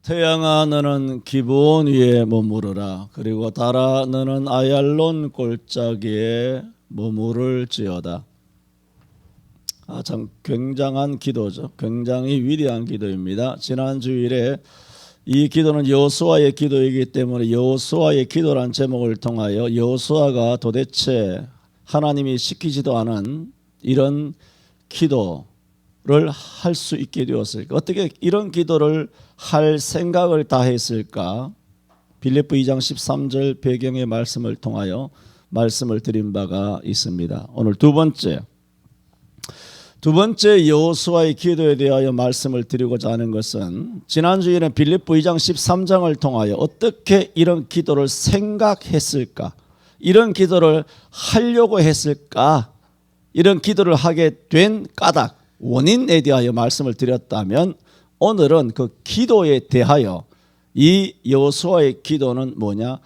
태양아 너는 기브온 위에 머무르라. 그리고 달아 너는 아얄론 골짜기에 머무를지어다. 참 굉장한 기도죠. 굉장히 위대한 기도입니다. 지난 주일에 이 기도는 여호수아의 기도이기 때문에 여호수아의 기도란 제목을 통하여 여호수아가 도대체 하나님이 시키지도 않은 이런 기도를 할 수 있게 되었을까? 어떻게 이런 기도를 할 생각을 다 했을까? 빌립보 2장 13절 배경의 말씀을 통하여 말씀을 드린 바가 있습니다. 오늘 두 번째 여호수아의 기도에 대하여 말씀을 드리고자 하는 것은 지난주에는 빌립보 2장 13장을 통하여 어떻게 이런 기도를 생각했을까? 이런 기도를 하려고 했을까? 이런 기도를 하게 된 까닭, 원인에 대하여 말씀을 드렸다면 오늘은 그 기도에 대하여 이 여호수아의 기도는 뭐냐?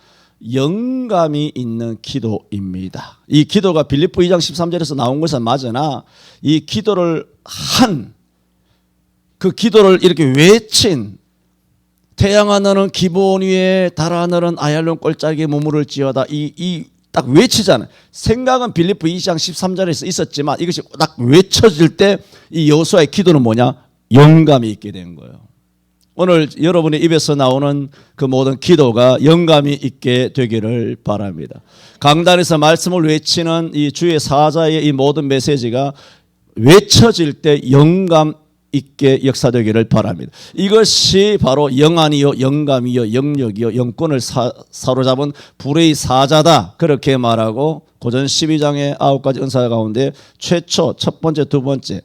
영감이 있는 기도입니다. 이 기도가 빌립보 2장 13절에서 나온 것은 맞으나 이 기도를 한, 그 기도를 이렇게 외친 태양아 너는 기브온 위에 달아 너는 아얄론 골짜기에 머무를지어다 이 딱 외치잖아요. 생각은 빌립보 2장 13절에서 있었지만 이것이 딱 외쳐질 때 이 여호수아의 기도는 뭐냐? 영감이 있게 된 거예요. 오늘 여러분의 입에서 나오는 그 모든 기도가 영감이 있게 되기를 바랍니다. 강단에서 말씀을 외치는 이 주의 사자의 이 모든 메시지가 외쳐질 때 영감 있게 역사되기를 바랍니다. 이것이 바로 영안이요 영감이요 영력이요 영권을 사로잡은 불의 사자다, 그렇게 말하고 고전 12장의 9가지 은사 가운데 최초, 첫 번째, 두 번째,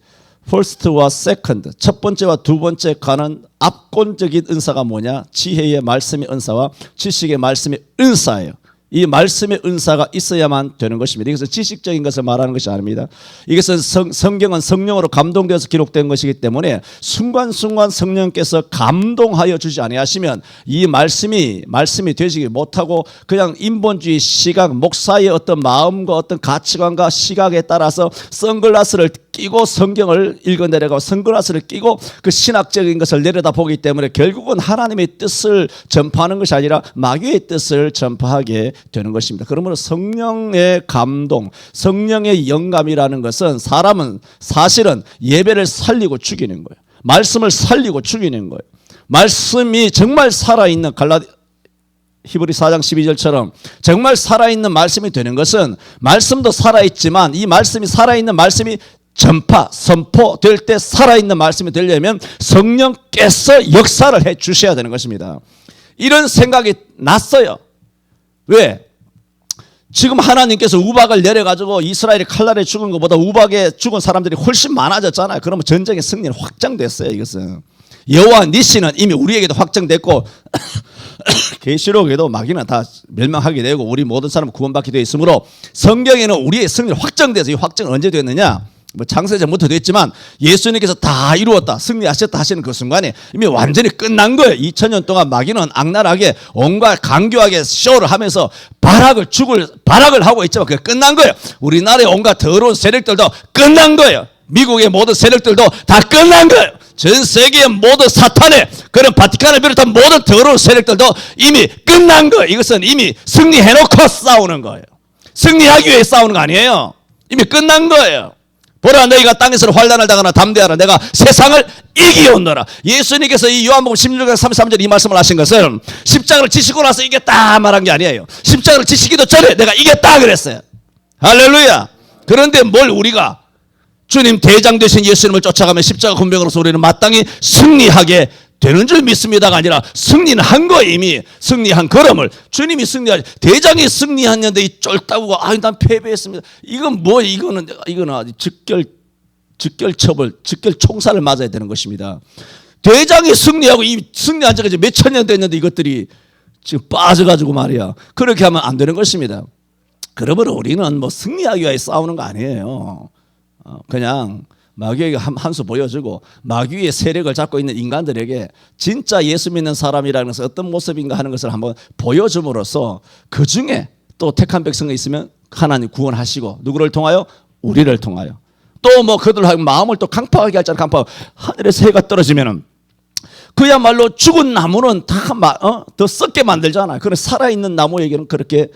first와 second, 첫 번째와 두 번째 가는 압권적인 은사가 뭐냐? 지혜의 말씀의 은사와 지식의 말씀의 은사예요. 이 말씀의 은사가 있어야만 되는 것입니다. 이것은 지식적인 것을 말하는 것이 아닙니다. 이것은 성경은 성령으로 감동되어서 기록된 것이기 때문에 순간순간 성령께서 감동하여 주지 아니하시면 이 말씀이 되지 못하고 그냥 인본주의 시각, 목사의 어떤 마음과 어떤 가치관과 시각에 따라서 선글라스를 끼고 성경을 읽어내려가고 선글라스를 끼고 그 신학적인 것을 내려다보기 때문에 결국은 하나님의 뜻을 전파하는 것이 아니라 마귀의 뜻을 전파하게 되는 것입니다. 그러므로 성령의 감동, 성령의 영감이라는 것은 사람은 사실은 예배를 살리고 죽이는 거예요. 말씀을 살리고 죽이는 거예요. 말씀이 정말 살아있는 히브리 4장 12절처럼 정말 살아있는 말씀이 되는 것은 말씀도 살아있지만 이 말씀이 살아있는 말씀이 전파, 선포될 때 살아있는 말씀이 되려면 성령께서 역사를 해 주셔야 되는 것입니다. 이런 생각이 났어요. 왜? 지금 하나님께서 우박을 내려가지고 이스라엘이 칼날에 죽은 것보다 우박에 죽은 사람들이 훨씬 많아졌잖아요. 그러면 전쟁의 승리는 확정됐어요. 이것은 여호와 니시는 이미 우리에게도 확정됐고 계시록에도 마귀는 다 멸망하게 되고 우리 모든 사람은 구원받게 되어 있으므로 성경에는 우리의 승리는 확정돼서 이 확정은 언제 됐느냐? 창세전부터 됐지만 예수님께서 다 이루었다, 승리하셨다 하시는 그 순간에 이미 완전히 끝난 거예요. 2000년 동안 마귀는 악랄하게 온갖 강교하게 쇼를 하면서 발악을 하고 있지만 그게 끝난 거예요. 우리나라의 온갖 더러운 세력들도 끝난 거예요. 미국의 모든 세력들도 다 끝난 거예요. 전 세계의 모든 사탄의 그런 바티칸을 비롯한 모든 더러운 세력들도 이미 끝난 거예요. 이것은 이미 승리해놓고 싸우는 거예요. 승리하기 위해 싸우는 거 아니에요. 이미 끝난 거예요. 보라 너희가 땅에서 환난을 당하나 담대하라 내가 세상을 이기었노라. 예수님께서 이 요한복음 16장 33절 이 말씀을 하신 것은 십자가를 지시고 나서 이겼다 말한 게 아니에요. 십자가를 지시기도 전에 내가 이겼다 그랬어요. 할렐루야. 그런데 뭘 우리가 주님 대장 되신 예수님을 쫓아가면 십자가 군병으로서 우리는 마땅히 승리하게 되는 줄 믿습니다가 아니라 승리는 한 거예요. 이미 승리한 걸음을 주님이 승리하지, 대장이 승리했는데 이 쫄따구가 난 패배했습니다. 이건 이거는 즉결처벌, 즉결총살을 맞아야 되는 것입니다. 대장이 승리하고 이 승리한 지가 이제 몇천 년 됐는데 이것들이 지금 빠져가지고 말이야. 그렇게 하면 안 되는 것입니다. 그러므로 우리는 승리하기 위해 싸우는 거 아니에요. 그냥 마귀에게 한 수 보여주고 마귀의 세력을 잡고 있는 인간들에게 진짜 예수 믿는 사람이라는 것은 어떤 모습인가 하는 것을 한번 보여줌으로써 그 중에 또 택한 백성이 있으면 하나님 구원하시고 누구를 통하여? 우리를 통하여. 또 그들 마음을 또 강팍하게 할잖아요. 강팍. 하늘에서 해가 떨어지면은 그야말로 죽은 나무는 더 썩게 만들잖아요. 그런 살아있는 나무에게는 그렇게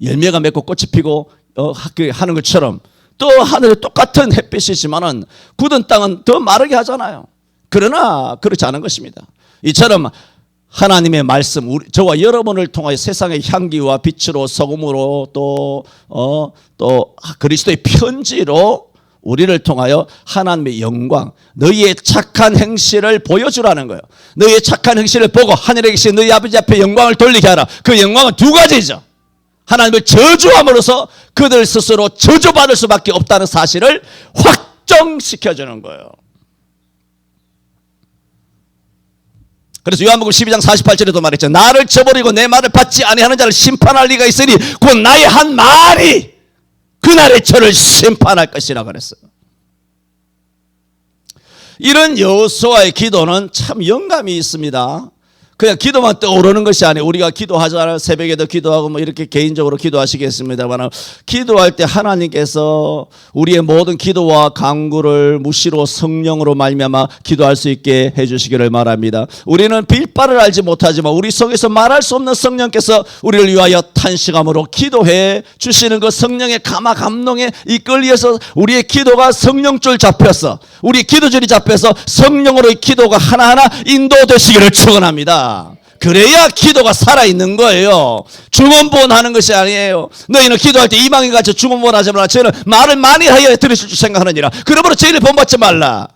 열매가 맺고 꽃이 피고 하는 것처럼 또 하늘에 똑같은 햇빛이지만은 굳은 땅은 더 마르게 하잖아요. 그러나 그렇지 않은 것입니다. 이처럼 하나님의 말씀, 저와 여러분을 통하여 세상의 향기와 빛으로 소금으로 또 그리스도의 편지로 우리를 통하여 하나님의 영광, 너희의 착한 행실을 보여주라는 거예요. 너희의 착한 행실을 보고 하늘에 계신 너희 아버지 앞에 영광을 돌리게 하라. 그 영광은 두 가지죠. 하나님을 저주함으로써 그들 스스로 저주받을 수밖에 없다는 사실을 확정시켜주는 거예요. 그래서 요한복음 12장 48절에도 말했죠. 나를 저버리고 내 말을 받지 아니하는 자를 심판할 리가 있으니 곧 나의 한 말이 그날에 저를 심판할 것이라 그랬어요. 이런 여호수아의 기도는 참 영감이 있습니다. 그냥 기도만 떠오르는 것이 아니에요. 우리가 기도하잖아요. 새벽에도 기도하고 뭐 이렇게 개인적으로 기도하시겠습니다만 기도할 때 하나님께서 우리의 모든 기도와 간구를 무시로 성령으로 말미암아 기도할 수 있게 해주시기를 바랍니다. 우리는 빌바를 알지 못하지만 우리 속에서 말할 수 없는 성령께서 우리를 위하여 탄식함으로 기도해 주시는 그 성령의 감동에 이끌려서 우리의 기도가 성령줄 잡혀서 우리 기도줄이 잡혀서 성령으로의 기도가 하나하나 인도되시기를 축원합니다. 그래야 기도가 살아있는 거예요. 중언부언하는 것이 아니에요. 너희는 기도할 때 이방인같이 중언부언하지 말라. 저는 말을 많이 하여 들으실 줄 생각하느니라. 그러므로 저희를 본받지 말라.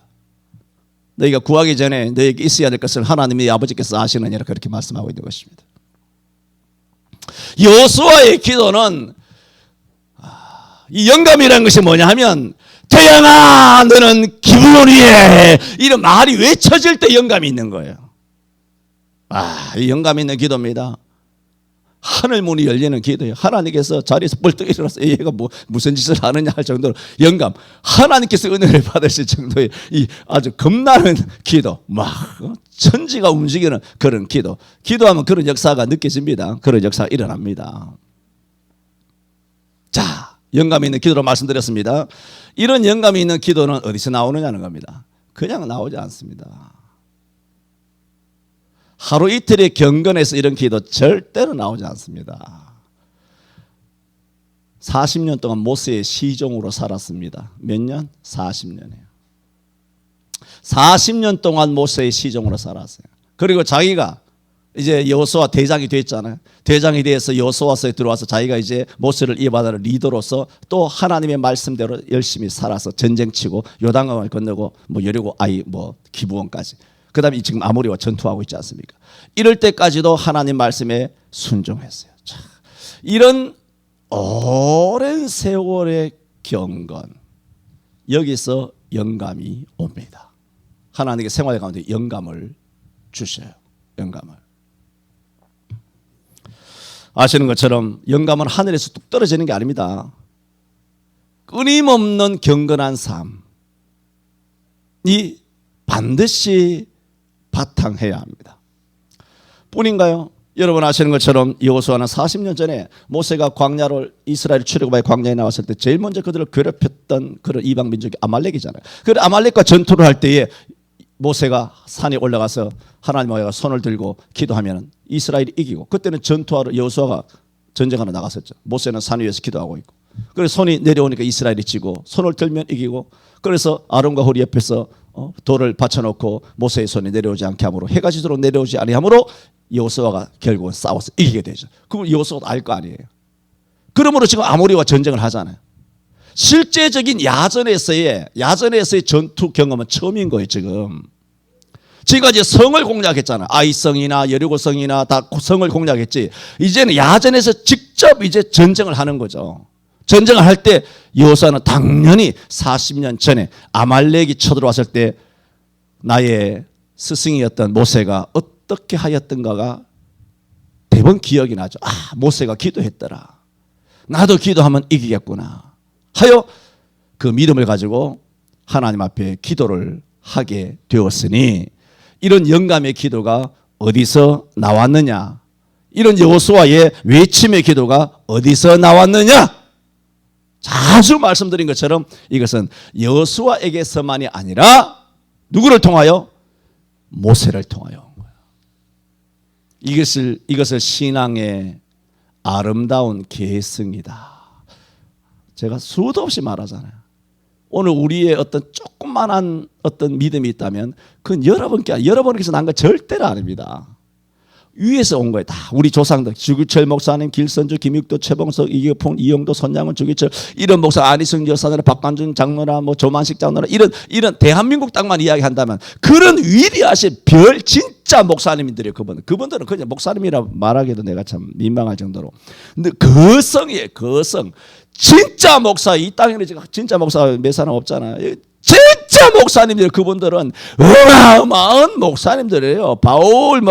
너희가 구하기 전에 너희에게 있어야 될 것을 하나님의 아버지께서 아시느니라. 그렇게 말씀하고 있는 것입니다. 여호수아의 기도는 이 영감이라는 것이 뭐냐 하면 태양아 너는 기브론이에 이런 말이 외쳐질 때 영감이 있는 거예요. 이 영감 있는 기도입니다. 하늘 문이 열리는 기도예요. 하나님께서 자리에서 벌떡 일어나서 얘가 무슨 짓을 하느냐 할 정도로 영감, 하나님께서 은혜를 받으실 정도의 이 아주 겁나는 기도, 천지가 움직이는 그런 기도. 기도하면 그런 역사가 느껴집니다. 그런 역사가 일어납니다. 자, 영감 있는 기도로 말씀드렸습니다. 이런 영감이 있는 기도는 어디서 나오느냐는 겁니다. 그냥 나오지 않습니다. 하루 이틀의 경건에서 이런 기도 절대로 나오지 않습니다. 40년 동안 모세의 시종으로 살았습니다. 몇 년? 40년이에요. 40년 동안 모세의 시종으로 살았어요. 그리고 자기가 이제 여호수아 대장이 됐잖아요. 대장이 돼서 여호수아서에 들어와서 자기가 이제 모세를 이어받아 리더로서 또 하나님의 말씀대로 열심히 살아서 전쟁치고 요단강을 건너고 여리고 기브온까지. 그 다음에 지금 아모리와 전투하고 있지 않습니까? 이럴 때까지도 하나님 말씀에 순종했어요. 자, 이런 오랜 세월의 경건, 여기서 영감이 옵니다. 하나님의 생활 가운데 영감을 주셔요. 영감을. 아시는 것처럼 영감은 하늘에서 뚝 떨어지는 게 아닙니다. 끊임없는 경건한 삶이 반드시 바탕해야 합니다. 뿐인가요? 여러분 아시는 것처럼 여호수아는 40년 전에 모세가 광야를 이스라엘 출애굽하여 광야에 나왔을 때 제일 먼저 그들을 괴롭혔던 그런 이방 민족이 아말렉이잖아요. 그 아말렉과 전투를 할 때에 모세가 산에 올라가서 하나님과 손을 들고 기도하면 이스라엘이 이기고, 그때는 전투하러 여호수아가 전쟁하러 나갔었죠. 모세는 산 위에서 기도하고 있고, 그래서 손이 내려오니까 이스라엘이 지고 손을 들면 이기고, 그래서 아론과 홀 옆에서 돌을 받쳐놓고 모세의 손이 내려오지 않게 하므로, 해가 지도록 내려오지 아니하므로 여호수아가 결국은 싸워서 이기게 되죠. 그걸 여호수아도 알 거 아니에요. 그러므로 지금 아모리와 전쟁을 하잖아요. 실제적인 야전에서의 전투 경험은 처음인 거예요. 지금까지 성을 공략했잖아요. 아이성이나 여리고성이나 다 성을 공략했지. 이제는 야전에서 직접 이제 전쟁을 하는 거죠. 전쟁을 할 때 여호수아는 당연히 40년 전에 아말렉이 쳐들어왔을 때 나의 스승이었던 모세가 어떻게 하였던가가 대번 기억이 나죠. 모세가 기도했더라. 나도 기도하면 이기겠구나 하여 그 믿음을 가지고 하나님 앞에 기도를 하게 되었으니, 이런 영감의 기도가 어디서 나왔느냐, 이런 여호수아의 외침의 기도가 어디서 나왔느냐, 자주 말씀드린 것처럼 이것은 여호수아에게서만이 아니라 누구를 통하여? 모세를 통하여 온 거예요. 이것을 신앙의 아름다운 계승이다. 제가 수도 없이 말하잖아요. 오늘 우리의 어떤 조그만한 어떤 믿음이 있다면 그건 여러분께서 난 거 절대로 아닙니다. 위에서 온 거예요. 다 우리 조상들 주기철 목사님, 길선주, 김육도, 최봉석, 이경봉, 이영도, 손양은, 주기철 이런 목사, 안희승 여사들, 박관준 장로나 뭐 조만식 장로나 이런 대한민국 땅만 이야기한다면 그런 위대하신 별 진짜 목사님들이에요. 그분들은 그냥 목사님이라 말하기도 내가 참 민망할 정도로. 근데 거성이에요. 거성. 진짜 목사, 이 땅에는 지금 진짜 목사 몇 사람 없잖아요. 진짜 목사님들, 그분들은 어마어마한 목사님들이에요. 바울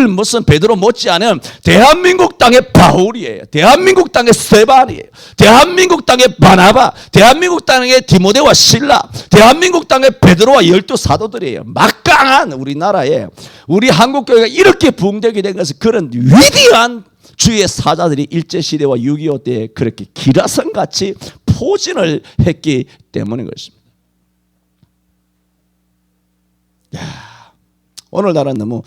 무슨 베드로 못지않은 대한민국 땅의 바울이에요. 대한민국 땅의 스데반이에요. 대한민국 땅의 바나바, 대한민국 땅의 디모데와 실라, 대한민국 땅의 베드로와 12 사도들이에요. 막강한 우리나라에 우리 한국교회가 이렇게 부흥되게 된 것은 그런 위대한 주의 사자들이 일제시대와 6.25 때에 그렇게 기라성같이 포진을 했기 때문인 것입니다. 야, 오늘날은 너무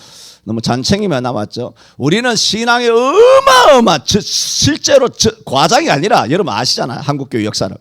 잔챙이만 남았죠. 우리는 신앙의 실제로 과장이 아니라 여러분 아시잖아요. 한국교회 역사를.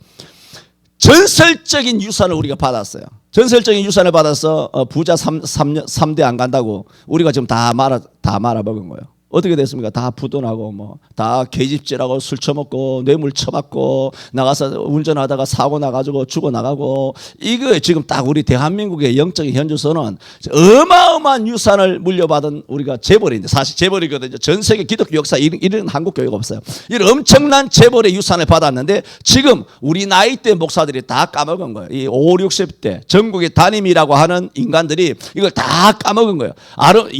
전설적인 유산을 우리가 받았어요. 전설적인 유산을 받아서 부자 3대 안 간다고 우리가 지금 다 말아먹은 거예요. 어떻게 됐습니까? 다 부도나고 다 계집질하고 술 처먹고 뇌물 처받고 나가서 운전하다가 사고 나가지고 죽어나가고, 이거 지금 딱 우리 대한민국의 영적인 현주소는 어마어마한 유산을 물려받은 우리가 재벌인데, 사실 재벌이거든요. 전 세계 기독교 역사 이런 한국 교회가 없어요. 이런 엄청난 재벌의 유산을 받았는데 지금 우리 나이대 목사들이 다 까먹은 거예요. 이 5, 60대 전국의 담임이라고 하는 인간들이 이걸 다 까먹은 거예요.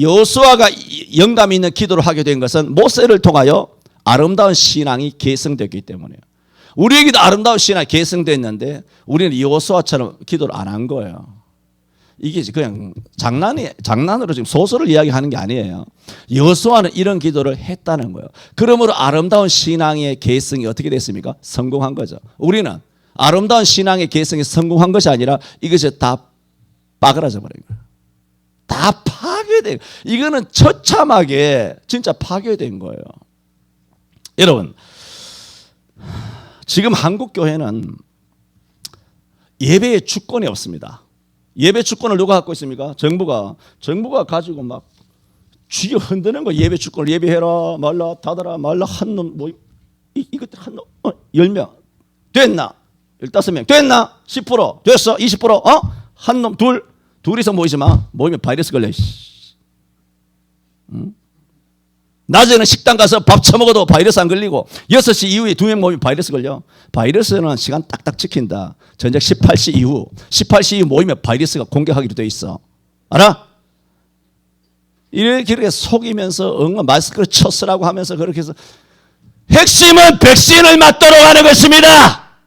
여호수아가 영감 있는 기도를 하게 된 것은 모세를 통하여 아름다운 신앙이 계승됐기 때문이에요. 우리에게도 아름다운 신앙이 계승됐는데 우리는 여호수아처럼 기도를 안 한 거예요. 이게 그냥 장난으로 지금 소설을 이야기하는 게 아니에요. 여호수아는 이런 기도를 했다는 거예요. 그러므로 아름다운 신앙의 계승이 어떻게 됐습니까? 성공한 거죠. 우리는 아름다운 신앙의 계승이 성공한 것이 아니라 이것이 다 빠그라져 버린 거예요. 다 파괴된, 이거는 처참하게 진짜 파괴된 거예요. 여러분, 지금 한국 교회는 예배의 주권이 없습니다. 예배 주권을 누가 갖고 있습니까? 정부가 가지고 막 쥐어 흔드는 거. 예배 주권을 예배해라 말라 닫아라 말라. 한놈 이것들 한놈 10명 됐나? 15명 됐나? 10% 됐어? 20% 한놈 둘이서 모이지 마. 모이면 바이러스 걸려. 응? 낮에는 식당 가서 밥 처먹어도 바이러스 안 걸리고 6시 이후에 2명 모이면 바이러스 걸려. 바이러스는 시간 딱딱 지킨다. 저녁 18시 이후 모이면 바이러스가 공격하기로 돼 있어. 알아? 이렇게 속이면서 마스크를 쳤으라고 하면서 그렇게 해서, 핵심은 백신을 맞도록 하는 것입니다.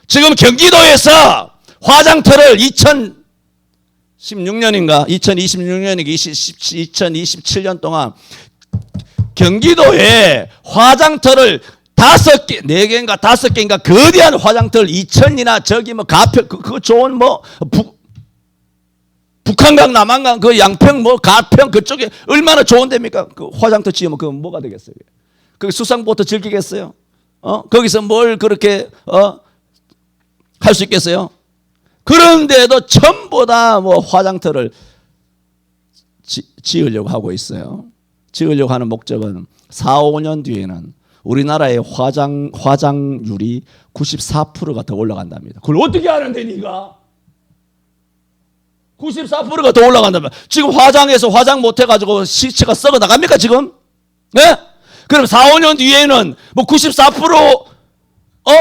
지금 경기도에서 화장터를 2016년인가 2027년 동안 경기도에 화장터를 5개, 4개인가 5개인가 거대한 화장터를 이천이나 저기 가평 그거 좋은 북한강 남한강 그 양평 가평 그쪽에 얼마나 좋은 데입니까? 그 화장터 지으면 그거 뭐가 되겠어요? 그 수상보트 즐기겠어요? 거기서 뭘 그렇게 할 수 있겠어요? 그런데도 전부 다 화장터를 지으려고 하고 있어요. 지으려고 하는 목적은 4, 5년 뒤에는 우리나라의 화장률이 94%가 더 올라간답니다. 그걸 어떻게 하는데 네가? 94%가 더 올라간다면 지금 화장해서 화장 못해가지고 시체가 썩어 나갑니까 지금? 네? 그럼 4, 5년 뒤에는 94%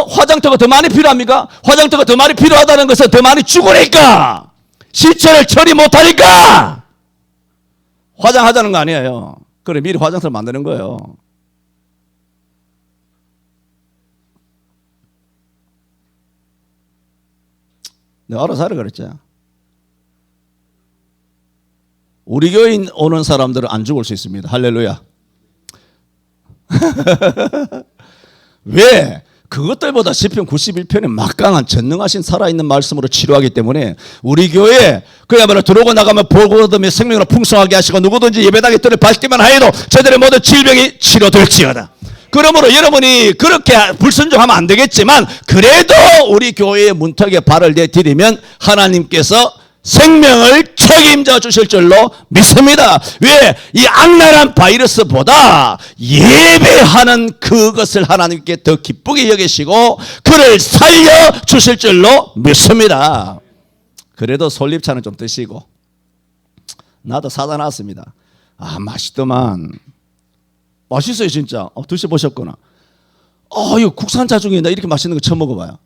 화장터가 더 많이 필요합니까? 화장터가 더 많이 필요하다는 것은 더 많이 죽으니까, 시체를 처리 못하니까 화장하자는 거 아니에요. 그래 미리 화장터를 만드는 거예요. 내가 알아서 하라 그랬지. 우리 교회 오는 사람들은 안 죽을 수 있습니다. 할렐루야. 왜? 그것들보다 시편 91편에 막강한 전능하신 살아있는 말씀으로 치료하기 때문에 우리 교회에 그야말로 들어오고 나가면 보고 얻으며 생명으로 풍성하게 하시고 누구든지 예배당에 들어 밟기만 하여도 저들의 모든 질병이 치료될지어다. 그러므로 여러분이 그렇게 불순종하면 안 되겠지만 그래도 우리 교회의 문턱에 발을 내디디면 하나님께서 생명을 책임져 주실 줄로 믿습니다. 왜? 이 악랄한 바이러스보다 예배하는 그것을 하나님께 더 기쁘게 여기시고 그를 살려 주실 줄로 믿습니다. 그래도 솔잎차는 좀 드시고. 나도 사다 놨습니다. 아, 맛있더만. 맛있어요 진짜. 드셔보셨구나. 이거 국산차 중에 나 이렇게 맛있는 거 처음 먹어봐요.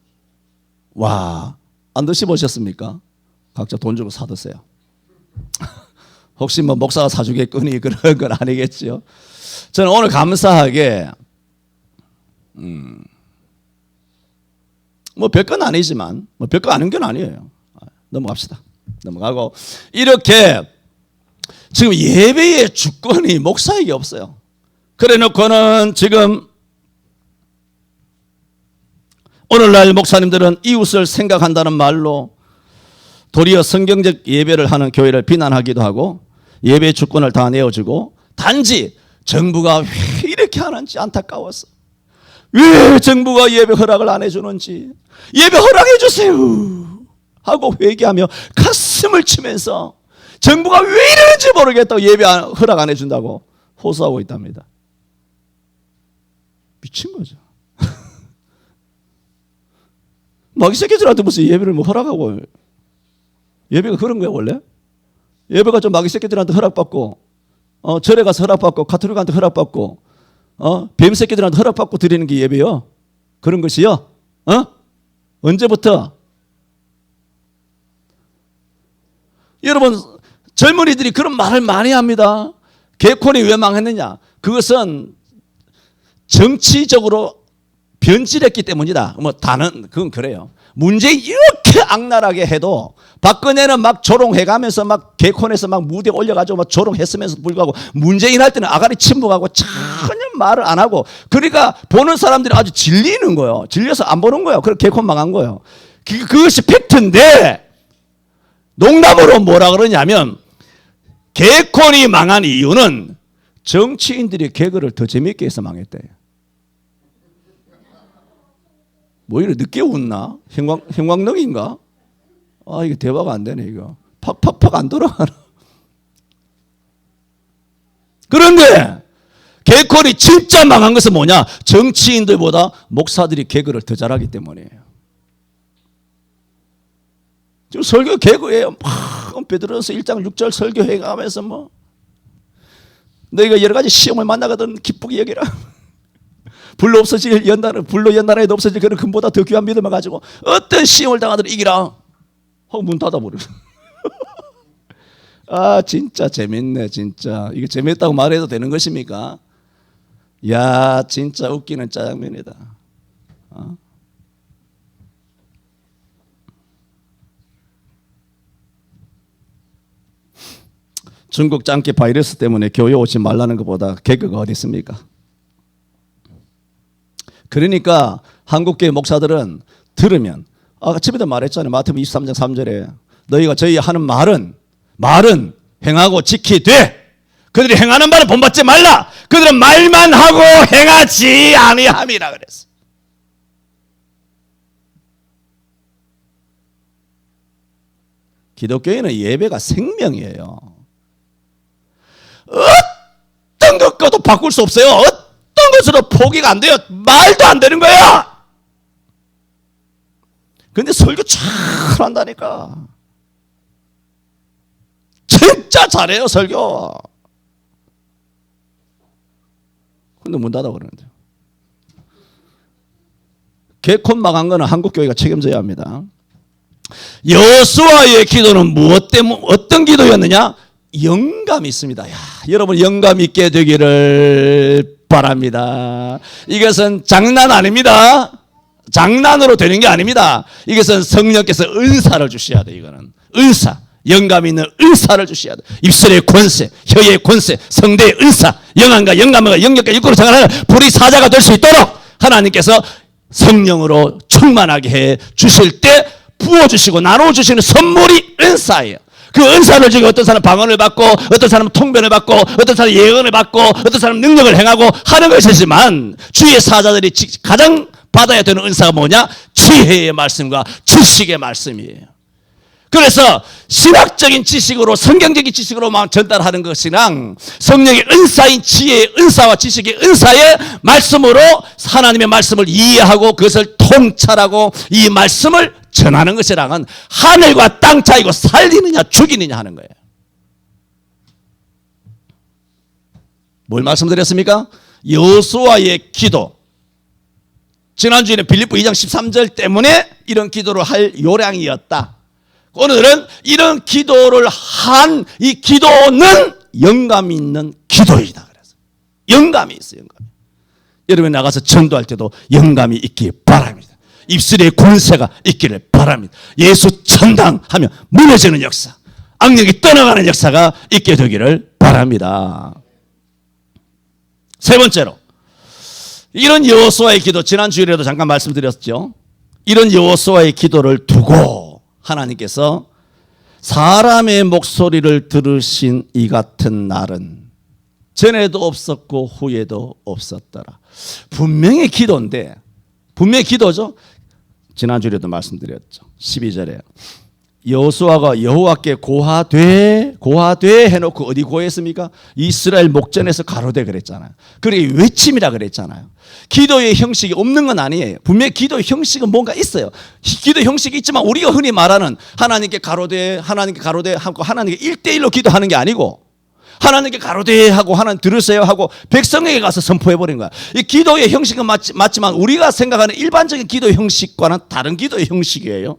와, 안 드셔보셨습니까? 각자 돈 주고 사 드세요. 혹시 뭐 목사가 사주겠거니 그런 건 아니겠죠. 저는 오늘 감사하게 뭐 별건 아니지만 뭐 별거 아닌 건 아니에요. 넘어갑시다. 넘어가고 이렇게 지금 예배의 주권이 목사에게 없어요. 그래 놓고는 지금 오늘날 목사님들은 이웃을 생각한다는 말로 도리어 성경적 예배를 하는 교회를 비난하기도 하고 예배 주권을 다 내어주고 단지 정부가 왜 이렇게 하는지 안타까워서 왜 정부가 예배 허락을 안 해주는지 예배 허락해 주세요 하고 회개하며 가슴을 치면서 정부가 왜 이러는지 모르겠다고 예배 허락 안 해준다고 호소하고 있답니다. 미친 거죠. 마귀 새끼들한테 무슨 예배를 뭐 허락하고 예배가 그런 거야 원래? 예배가 좀 마귀 새끼들한테 허락받고 절에 가서 허락받고 가톨릭한테 허락받고 뱀 새끼들한테 허락받고 드리는 게 예배요? 그런 것이요? 언제부터? 여러분 젊은이들이 그런 말을 많이 합니다. 개콘이 왜 망했느냐? 그것은 정치적으로 변질했기 때문이다. 뭐 다는 그건 그래요. 문재인 이렇게 악랄하게 해도 박근혜는 막 조롱해가면서 막 개콘에서 막 무대 올려가지고 막 조롱했으면서 불구하고 문재인 할 때는 아가리 침묵하고 전혀 말을 안 하고 그러니까 보는 사람들이 아주 질리는 거예요. 질려서 안 보는 거예요. 그래서 개콘 망한 거예요. 그것이 팩트인데 농담으로 뭐라 그러냐면 개콘이 망한 이유는 정치인들이 개그를 더 재밌게 해서 망했대요. 뭐 이래 늦게 웃나? 형광등인가? 이게 대화가 안 되네 이거. 팍팍팍 안 돌아가나? 그런데 개콘이 진짜 망한 것은 뭐냐? 정치인들보다 목사들이 개그를 더 잘하기 때문이에요. 지금 설교 개그예요. 막 베드로서 1장 6절 설교해가면서 뭐 너희가 여러 가지 시험을 만나거든 기쁘게 여기라. 불로 없어질 연단은 불로 연단에도 없어질 그런 금보다 더 귀한 믿음을 가지고 어떤 시험을 당하더라도 이기라 하고 문 닫아버려. 아 진짜 재밌네 진짜. 이게 재밌다고 말해도 되는 것입니까? 야 진짜 웃기는 짜장면이다. 중국 짱깨 바이러스 때문에 교회 오지 말라는 것보다 개그가 어디 있습니까? 그러니까 한국교회 목사들은 들으면 아침에도 말했잖아요. 마태복음 23장 3절에 너희가 저희 하는 말은 행하고 지키되 그들이 행하는 말은 본받지 말라. 그들은 말만 하고 행하지 아니함이라 그랬어. 기독교에는 예배가 생명이에요. 어떤 것과도 바꿀 수 없어요. 어떤 것으로 포기가 안 돼요. 말도 안 되는 거야. 근데 설교 잘한다니까. 진짜 잘해요 설교. 근데 문 닫아 버리는데. 개콘 망한 거는 한국교회가 책임져야 합니다. 여호수아의 기도는 무엇 때문에 어떤 기도였느냐? 영감이 있습니다. 야, 여러분 영감 있게 되기를 바랍니다. 이것은 장난 아닙니다. 장난으로 되는 게 아닙니다. 이것은 성령께서 은사를 주셔야 돼. 이거는 은사, 영감 있는 은사를 주셔야 돼. 입술의 권세, 혀의 권세, 성대의 은사, 영안과 영감과 영역과 육구로 생활하는 불의 사자가 될 수 있도록 하나님께서 성령으로 충만하게 해 주실 때 부어주시고 나눠주시는 선물이 은사예요. 그 은사를 주고 어떤 사람은 방언을 받고 어떤 사람은 통변을 받고 어떤 사람은 예언을 받고 어떤 사람은 능력을 행하고 하는 것이지만 주의 사자들이 가장 받아야 되는 은사가 뭐냐? 지혜의 말씀과 지식의 말씀이에요. 그래서 신학적인 지식으로 성경적인 지식으로만 전달하는 것이랑 성령의 은사인 지혜의 은사와 지식의 은사의 말씀으로 하나님의 말씀을 이해하고 그것을 통찰하고 이 말씀을 전하는 것이랑은 하늘과 땅 차이고 살리느냐 죽이느냐 하는 거예요. 뭘 말씀드렸습니까? 여호수아의 기도. 지난주에는 빌립보 2장 13절 때문에 이런 기도를 할 요량이었다. 오늘은 이런 기도를 한 이 기도는 영감이 있는 기도이다. 그래서 영감이 있어요. 영감이. 여러분 나가서 전도할 때도 영감이 있기 바랍니다. 입술에 권세가 있기를 바랍니다. 예수 천당하면 무너지는 역사, 악력이 떠나가는 역사가 있게 되기를 바랍니다. 세 번째로 이런 여호수아의 기도, 지난 주일에도 잠깐 말씀드렸죠. 이런 여호수아의 기도를 두고 하나님께서 사람의 목소리를 들으신 이 같은 날은 전에도 없었고 후에도 없었더라. 분명히 기도인데, 분명히 기도죠. 지난주에도 말씀드렸죠. 12절에 여호수아가 여호와께 고하되 해놓고 어디 고했습니까? 이스라엘 목전에서 가로되 그랬잖아요. 그리고 외침이라 그랬잖아요. 기도의 형식이 없는 건 아니에요. 분명히 기도의 형식은 뭔가 있어요. 기도 형식이 있지만 우리가 흔히 말하는 하나님께 가로되 하고 하나님께 1대1로 기도하는 게 아니고 하나님께 가로되 하고 하나님 들으세요 하고 백성에게 가서 선포해버린 거야. 이 기도의 형식은 맞지만 우리가 생각하는 일반적인 기도의 형식과는 다른 기도의 형식이에요.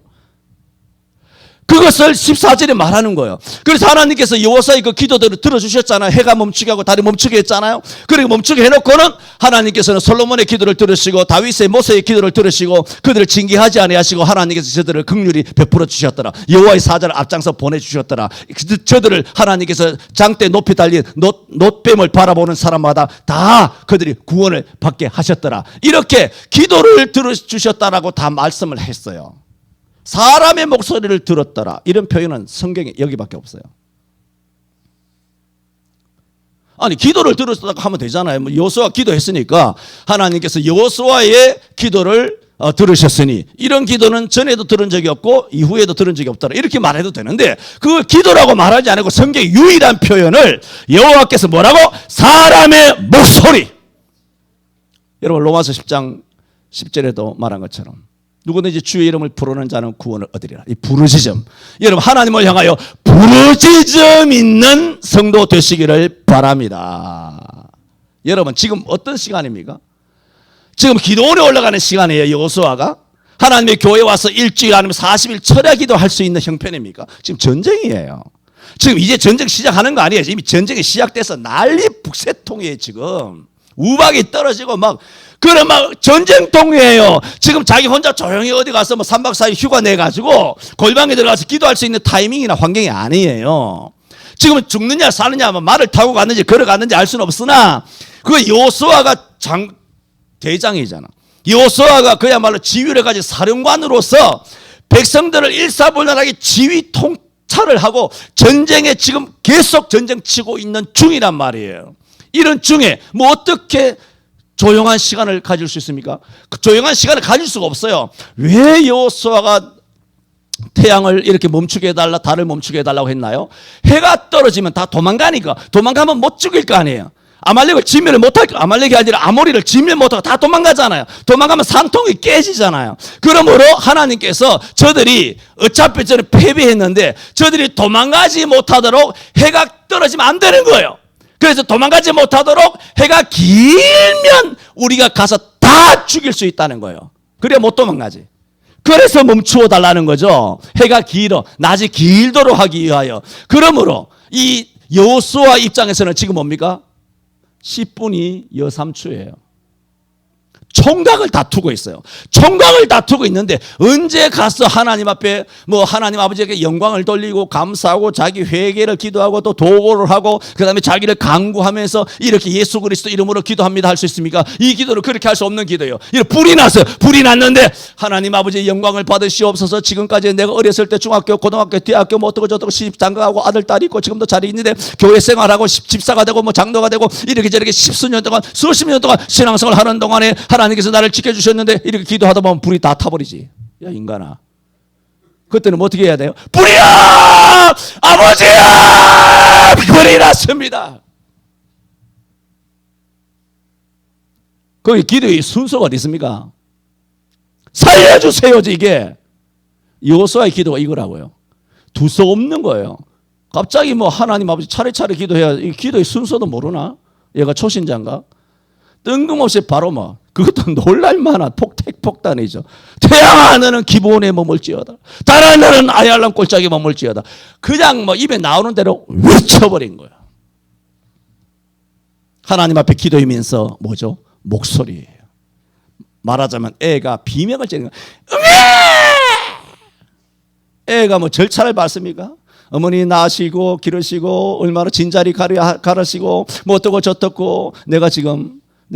그것을 14절에 말하는 거예요. 그래서 하나님께서 여호수아의 그 기도들을 들어주셨잖아요. 해가 멈추게 하고 달이 멈추게 했잖아요. 그리고 멈추게 해놓고는 하나님께서는 솔로몬의 기도를 들으시고 다윗의 모세의 기도를 들으시고 그들을 징계하지 아니하시고 하나님께서 저들을 긍휼히 베풀어 주셨더라. 여호와의 사자를 앞장서 보내주셨더라. 저들을 하나님께서 장대 높이 달린 놋뱀을 바라보는 사람마다 다 그들이 구원을 받게 하셨더라. 이렇게 기도를 들어주셨다라고 다 말씀을 했어요. 사람의 목소리를 들었더라. 이런 표현은 성경에 여기밖에 없어요. 아니 기도를 들었다고 하면 되잖아요. 뭐 여호수아 기도했으니까 하나님께서 여호수아의 기도를 들으셨으니 이런 기도는 전에도 들은 적이 없고 이후에도 들은 적이 없더라. 이렇게 말해도 되는데 그걸 기도라고 말하지 않고 성경의 유일한 표현을 여호와께서 뭐라고? 사람의 목소리. 여러분 로마서 10장 10절에도 말한 것처럼 누구든지 주의 이름을 부르는 자는 구원을 얻으리라. 이 부르짖음. 여러분 하나님을 향하여 부르짖음 있는 성도 되시기를 바랍니다. 여러분 지금 어떤 시간입니까? 지금 기도원에 올라가는 시간이에요. 여호수아가 하나님의 교회에 와서 일주일 아니면 40일 철야 기도할 수 있는 형편입니까? 지금 전쟁이에요. 지금 이제 전쟁 시작하는 거 아니에요. 이미 전쟁이 시작돼서 난리 북새통이에요. 지금 우박이 떨어지고 막 전쟁통이에요. 지금 자기 혼자 조용히 어디 가서 뭐 3박 4일 휴가 내가지고 골방에 들어가서 기도할 수 있는 타이밍이나 환경이 아니에요. 지금은 죽느냐 사느냐 말을 타고 갔는지 걸어갔는지 알 수는 없으나 그 여호수아가 대장이잖아. 여호수아가 그야말로 지휘를 가진 사령관으로서 백성들을 일사불란하게 지휘 통찰을 하고 전쟁에 지금 계속 전쟁 치고 있는 중이란 말이에요. 이런 중에 뭐 어떻게 조용한 시간을 가질 수 있습니까? 그 조용한 시간을 가질 수가 없어요. 왜 여호수아가 태양을 이렇게 멈추게 해달라, 달을 멈추게 해달라고 했나요? 해가 떨어지면 다 도망가니까. 도망가면 못 죽일 거 아니에요. 아말렉을 진멸을 못할 거, 아말렉이 아니라 아모리를 진멸 못하고 다 도망가잖아요. 도망가면 산통이 깨지잖아요. 그러므로 하나님께서 저들이 어차피 저는 패배했는데 저들이 도망가지 못하도록 해가 떨어지면 안 되는 거예요. 그래서 도망가지 못하도록 해가 길면 우리가 가서 다 죽일 수 있다는 거예요. 그래야 못 도망가지. 그래서 멈추어 달라는 거죠. 해가 길어, 낮이 길도록 하기 위하여. 그러므로 이 여호수아 입장에서는 지금 뭡니까? 10분이 여삼추예요. 총각을 다투고 있어요. 총각을 다투고 있는데 언제 가서 하나님 앞에 뭐 하나님 아버지에게 영광을 돌리고 감사하고 자기 회개를 기도하고 또 도고를 하고 그다음에 자기를 간구하면서 이렇게 예수 그리스도 이름으로 기도합니다 할 수 있습니까? 이 기도는 그렇게 할 수 없는 기도예요. 불이 났어요. 불이 났는데 하나님 아버지의 영광을 받으시옵소서. 지금까지 내가 어렸을 때 중학교 고등학교 대학교 뭐 어떻고 저떻고 시집 장가가고 아들 딸이 있고 지금도 자리 있는데 교회 생활하고 집사가 되고 뭐 장로가 되고 이렇게 저렇게 십수년 동안 수십 년 동안 신앙생활 하는 동안에 하나님께서 나를 지켜주셨는데 이렇게 기도하다 보면 불이 다 타버리지. 야 인간아, 그때는 뭐 어떻게 해야 돼요? 불이야! 아버지야! 불이 났습니다. 거기 기도의 순서가 어디 있습니까? 살려주세요. 이게 여호수아의 기도가 이거라고요. 두서 없는 거예요. 갑자기 뭐 하나님 아버지 차례차례 기도해야 이 기도의 순서도 모르나? 얘가 초신자인가? 뜬금없이 바로 뭐 그것도 놀랄만한 폭탄이죠. 태양아 너는 기브온에 머물지어다. 달아 너는 아얄람 골짜기에 머물지어다. 그냥 뭐 입에 나오는 대로 외쳐버린 거야. 하나님 앞에 기도하면서 뭐죠? 목소리예요. 말하자면 애가 비명을 지르는 거야. 애가 뭐 절차를 밟습니까? 어머니 낳으시고 기르시고 얼마나 진자리 가르시고 뭐 어떻고 저떻고 내가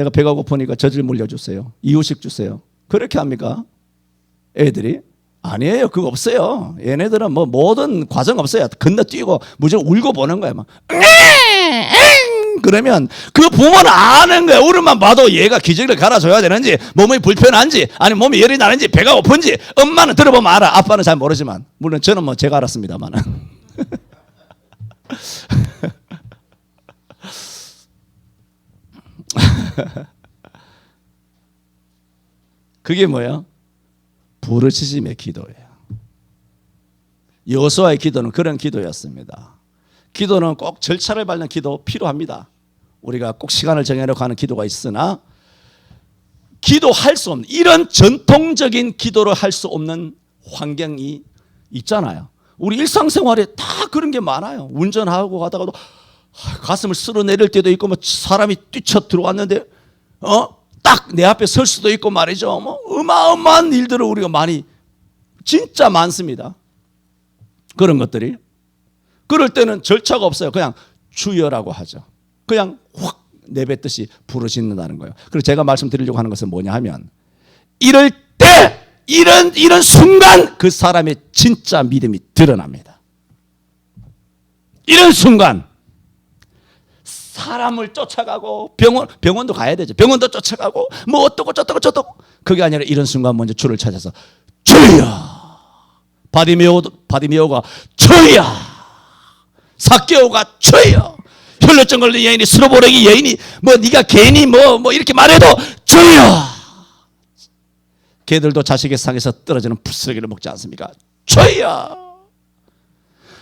배가 고프니까 젖을 물려주세요. 이유식 주세요. 그렇게 합니까? 애들이? 아니에요. 그거 없어요. 얘네들은 뭐 모든 과정 없어요. 건너뛰고 무조건 울고 보는 거야. 막. 그러면 그 부모는 아는 거야. 울음만 봐도 얘가 기저귀를 갈아줘야 되는지 몸이 불편한지 아니면 몸이 열이 나는지 배가 고픈지 엄마는 들어보면 알아. 아빠는 잘 모르지만 물론 저는 뭐 제가 알았습니다만 그게 뭐야? 부르짖음의 기도예요. 여호수아의 기도는 그런 기도였습니다. 기도는 꼭 절차를 밟는 기도 필요합니다. 우리가 꼭 시간을 정해놓고 하는 기도가 있으나 기도할 수 없는 이런 전통적인 기도를 할 수 없는 환경이 있잖아요. 우리 일상생활에 다 그런 게 많아요. 운전하고 가다가도 가슴을 쓸어내릴 때도 있고 뭐 사람이 뛰쳐 들어왔는데 딱 내 앞에 설 수도 있고 말이죠. 뭐 어마어마한 일들을 우리가 많이 진짜 많습니다. 그런 것들이 그럴 때는 절차가 없어요. 그냥 주여라고 하죠. 그냥 확 내뱉듯이 부르짖는다는 거예요. 그래서 제가 말씀드리려고 하는 것은 뭐냐 하면 이럴 때 이런 순간 그 사람의 진짜 믿음이 드러납니다. 이런 순간 사람을 쫓아가고 병원도 가야 되죠. 병원도 쫓아가고 뭐 어떻고 저떻고 그게 아니라 이런 순간 먼저 주를 찾아서 주여 바디메오가 주여 삭개오가 주여 혈루증 걸린 여인이 스로보레기 여인이 뭐 네가 괜히 뭐 이렇게 말해도 주여 걔들도 자식의 상에서 떨어지는 풋쓰레기를 먹지 않습니까? 주여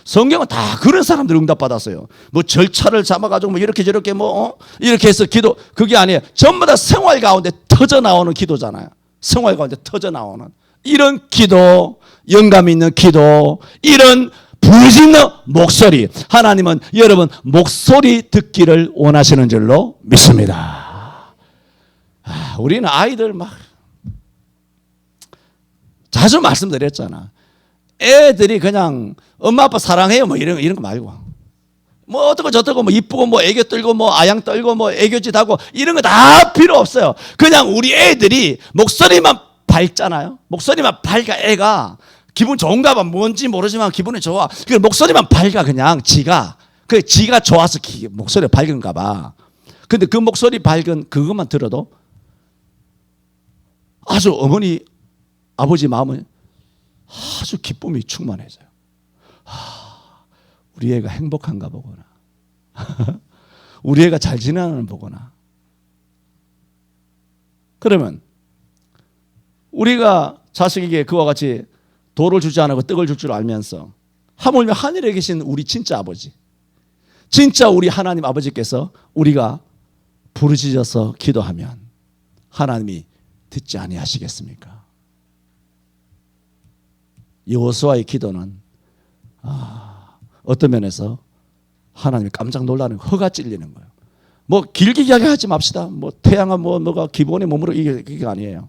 성경은 다 그런 사람들 응답받았어요. 뭐 절차를 잡아가지고 뭐 이렇게 저렇게 이렇게 해서 기도 그게 아니에요. 전부 다 생활 가운데 터져 나오는 기도잖아요. 생활 가운데 터져 나오는 이런 기도, 영감 있는 기도, 이런 부르짖는 목소리. 하나님은 여러분 목소리 듣기를 원하시는 줄로 믿습니다. 우리는 아이들 막 자주 말씀드렸잖아. 애들이 그냥 엄마 아빠 사랑해요 뭐 이런 거 말고 뭐 어떻고 저떻고 뭐 이쁘고 뭐 애교 떨고 뭐 아양 떨고 뭐 애교짓 하고 이런 거 다 필요 없어요. 그냥 우리 애들이 목소리만 밝잖아요. 목소리만 밝아 애가 기분 좋은가 봐. 뭔지 모르지만 기분이 좋아. 그 목소리만 밝아 그냥 지가 좋아서 목소리가 밝은가 봐. 근데 그 목소리 밝은 그것만 들어도 아주 어머니 아버지 마음은 아주 기쁨이 충만해져요. 우리 애가 행복한가 보구나. 우리 애가 잘 지내는 보구나. 그러면 우리가 자식에게 그와 같이 돌을 주지 않고 떡을 줄 줄 알면서 하물며 하늘에 계신 우리 진짜 아버지, 진짜 우리 하나님 아버지께서 우리가 부르짖어서 기도하면 하나님이 듣지 아니하시겠습니까? 여호수아의 기도는 어떤 면에서 하나님이 깜짝 놀라는 허가 찔리는 거예요. 뭐 길게 이야기하지 맙시다. 뭐 태양아 뭐가 기본에 머무르 이게 아니에요.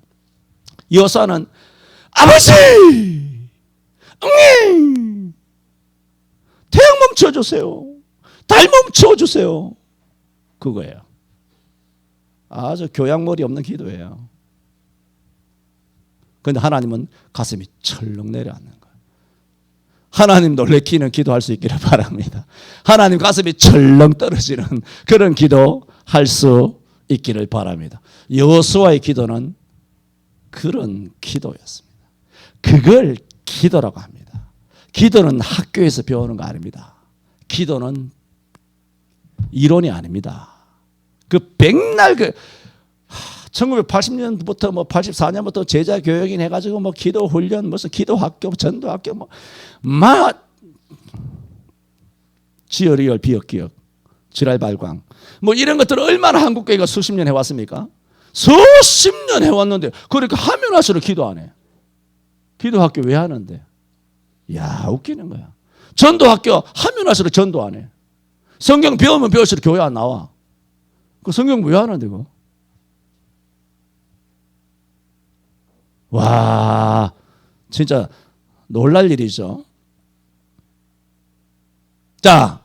여호수아는 아버지, 응애, 태양 멈춰주세요. 달 멈춰주세요. 그거예요. 아주 교양머리 없는 기도예요. 그런데 하나님은 가슴이 철렁 내려앉는 거예요. 하나님 놀래키는 기도할 수 있기를 바랍니다. 하나님 가슴이 철렁 떨어지는 그런 기도 할 수 있기를 바랍니다. 여호수아의 기도는 그런 기도였습니다. 그걸 기도라고 합니다. 기도는 학교에서 배우는 거 아닙니다. 기도는 이론이 아닙니다. 그 백날 1980년부터 뭐 84년부터 제자 교육인 해가지고 뭐 기도 훈련 무슨 기도 학교 전도 학교 막 지어리얼 비역기역 지랄 발광 뭐 이런 것들을 얼마나 한국 교회가 수십 년 해왔습니까? 수십 년 해왔는데 그러니까 하면 할수록 기도 안 해. 기도 학교 왜 하는데? 야 웃기는 거야. 전도 학교 하면 할수록 전도 안 해. 성경 배우면 배울수록 교회 안 나와. 그 성경 왜 하는데 그거? 와 진짜 놀랄 일이죠. 자,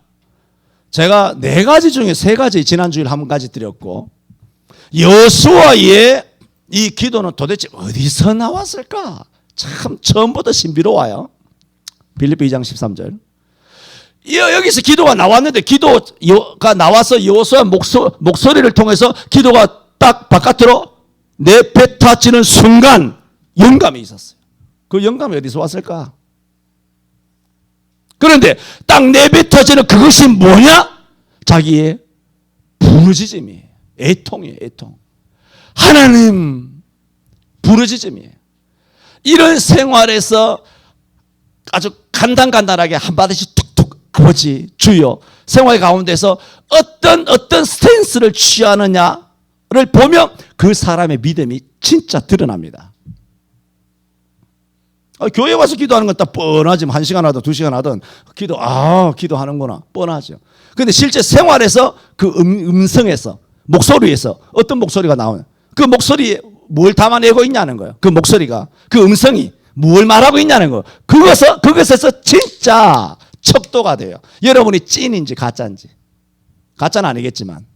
제가 4가지 중에 3가지 지난주에 한 가지 드렸고 여호수아의 이 기도는 도대체 어디서 나왔을까? 참 처음부터 신비로워요. 빌립보 2장 13절 여기서 기도가 나왔는데 기도가 나와서 여호수아 목소리를 통해서 기도가 딱 바깥으로 내뱉어지는 순간 영감이 있었어요. 그 영감이 어디서 왔을까? 그런데 딱 내뱉어지는 그것이 뭐냐? 자기의 부르짖음이에요. 애통이에요. 애통. 하나님 부르짖음이에요. 이런 생활에서 아주 간단하게 한마디씩 툭툭 아버지 주여 생활 가운데서 어떤 스탠스를 취하느냐를 보면 그 사람의 믿음이 진짜 드러납니다. 교회 와서 기도하는 건 딱 뻔하지. 1시간 하든 2시간 하든 기도하는구나. 뻔하죠. 그런데 실제 생활에서 그 음성에서 목소리에서 어떤 목소리가 나오는 그 목소리에 뭘 담아내고 있냐는 거예요. 그 목소리가 그 음성이 뭘 말하고 있냐는 거예요. 그것에서 진짜 척도가 돼요. 여러분이 찐인지 가짜인지. 가짜는 아니겠지만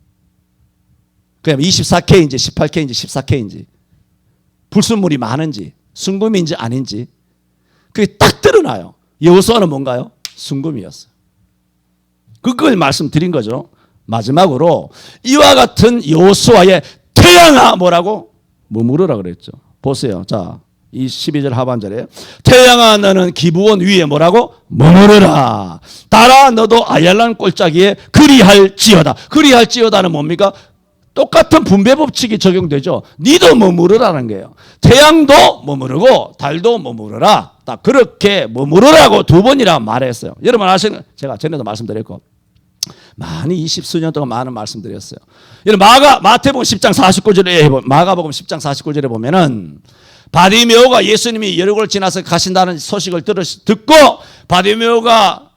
그냥 24K인지 18K인지 14K인지 불순물이 많은지 순금인지 아닌지 그게 딱 드러나요. 여호수아는 뭔가요? 순금이었어요. 그걸 말씀드린 거죠. 마지막으로 이와 같은 여호수아의 태양아 뭐라고? 머무르라 그랬죠. 보세요. 자, 이 12절 하반절에 태양아 너는 기브온 위에 뭐라고? 머무르라. 달아 너도 아얄란 골짜기에 그리할지어다. 그리할지어다는 뭡니까? 똑같은 분배 법칙이 적용되죠. 니도 머무르라는 거예요. 태양도 머무르고 달도 머무르라. 딱 그렇게 머무르라고 2번이나 말했어요. 여러분 아시는 제가 전에도 말씀드렸고 많이 20수년 동안 많은 말씀드렸어요. 여러분 마태복음 10장 49절에 마가복음 10장 49절에 보면은 바디메오가 예수님이 여리고를 지나서 가신다는 소식을 듣고 바디메오가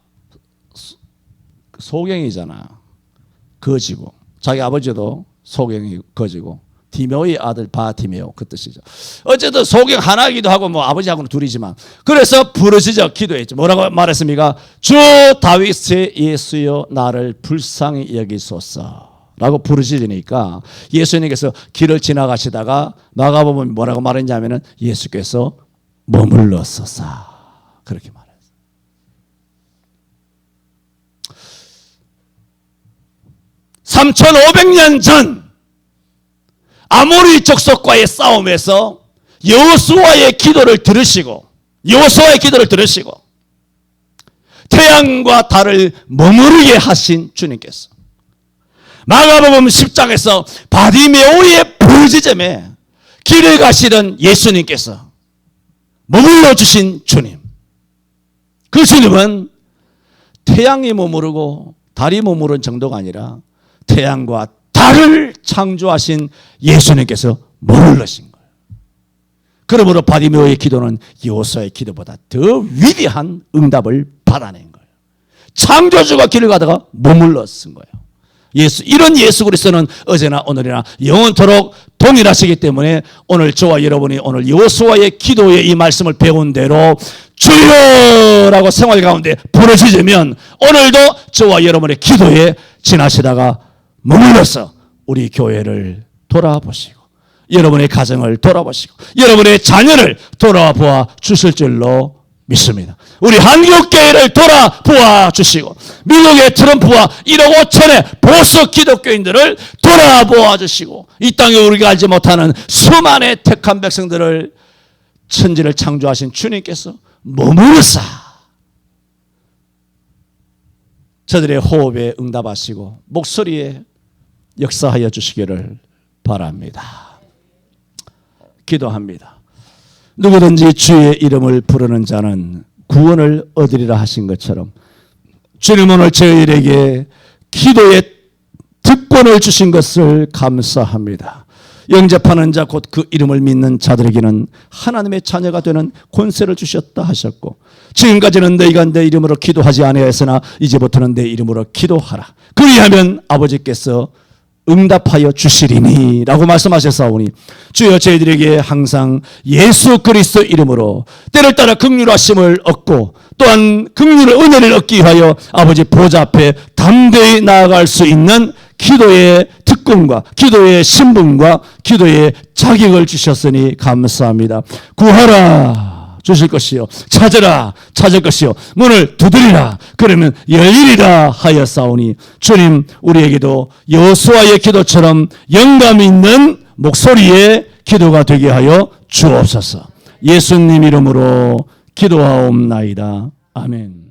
소경이잖아. 거지고 자기 아버지도 소경이 거지고 디메오의 아들 바디메오 그 뜻이죠. 어쨌든 소경 하나이기도 하고 뭐 아버지하고는 둘이지만 그래서 부르짖어 기도했죠. 뭐라고 말했습니까? 주 다윗의 예수여 나를 불쌍히 여기소서 라고 부르짖으니까 예수님께서 길을 지나가시다가 마가복음에 뭐라고 말했냐면은 예수께서 머물렀소서 그렇게 말했어요. 3,500년 전 아모리 족속과의 싸움에서 여호수아의 기도를 들으시고 태양과 달을 머무르게 하신 주님께서 마가복음 10장에서 바디메오의 부르짖음에 길을 가시던 예수님께서 머물러 주신 주님. 그 주님은 태양이 머무르고 달이 머무른 정도가 아니라 태양과 달을 창조하신 예수님께서 머물러신 거예요. 그러므로 바디메오의 기도는 여호수아의 기도보다 더 위대한 응답을 받아낸 거예요. 창조주가 길을 가다가 머물러 쓴 거예요. 이런 예수 그리스도는 어제나 오늘이나 영원토록 동일하시기 때문에 오늘 저와 여러분이 오늘 여호수아의 기도의 이 말씀을 배운 대로 주여라고 생활 가운데 부르짖으면 오늘도 저와 여러분의 기도에 지나시다가 머물러서 우리 교회를 돌아보시고 여러분의 가정을 돌아보시고 여러분의 자녀를 돌아보아 주실 줄로 믿습니다. 우리 한국교회를 돌아보아 주시고 미국의 트럼프와 1억 5천의 보수 기독교인들을 돌아보아 주시고 이 땅에 우리가 알지 못하는 수많은 택한 백성들을 천지를 창조하신 주님께서 머무르사 저들의 호흡에 응답하시고 목소리에 역사하여 주시기를 바랍니다. 기도합니다. 누구든지 주의 이름을 부르는 자는 구원을 얻으리라 하신 것처럼 주님 오늘 저희에게 기도의 특권을 주신 것을 감사합니다. 영접하는 자 곧 그 이름을 믿는 자들에게는 하나님의 자녀가 되는 권세를 주셨다 하셨고 지금까지는 너희가 내 이름으로 기도하지 아니하였으나 이제부터는 내 이름으로 기도하라. 그리하면 아버지께서 응답하여 주시리니 라고 말씀하셨사오니 주여 저희들에게 항상 예수 그리스도 이름으로 때를 따라 긍휼하심을 얻고 또한 긍휼의 은혜를 얻기 위하여 아버지 보좌 앞에 담대히 나아갈 수 있는 기도의 특권과 기도의 신분과 기도의 자격을 주셨으니 감사합니다. 구하라 주실 것이요 찾으라 찾을 것이요 문을 두드리라 그러면 열리리라 하였사오니 주님 우리에게도 여호수아의 기도처럼 영감 있는 목소리의 기도가 되게 하여 주옵소서. 예수님 이름으로 기도하옵나이다. 아멘.